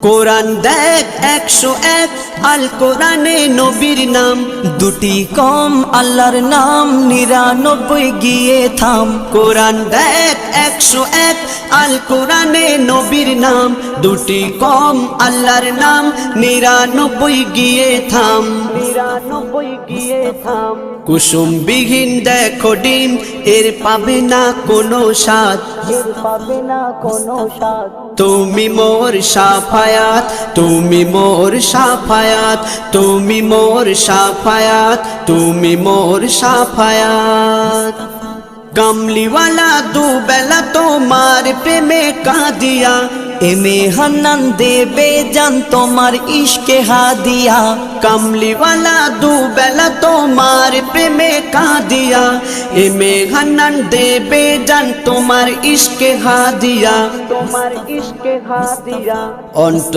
কোরআন দেখ 101 আল কোরআনে নবীর নাম, দুটি কম আল্লাহর নাম 99 গিয়ে থাম। কোরআন দেখ 101 আল কোরআনে নবীর নাম, দুটি কম আল্লাহর নাম 99 গিয়ে থাম। 99 গিয়ে থাম। কুসুম বিহীন দেখো ডিম, এর পাবে না কোনো স্বাদ, এর পাবে না কোনো স্বাদ। তুমি মোর শাফায়াত, তুমি মোর শাফায়াত, তুমি মোর শাফায়াত, তুমি মোর শাফায়াত। কামলিওয়ালা দুবেলা তোমার প্রেমে কাঁদিয়া, এমে হান্নান দেবে জান তোমার ইশকে হাদিয়া। কামলিওয়ালা দুবেলা তোমার প্রেমে কাঁদিয়া, এমে হান্নান দেবে জান তোমার ইশকে হাদিয়া, তোমার ইশকে হাদিয়া। অন্ত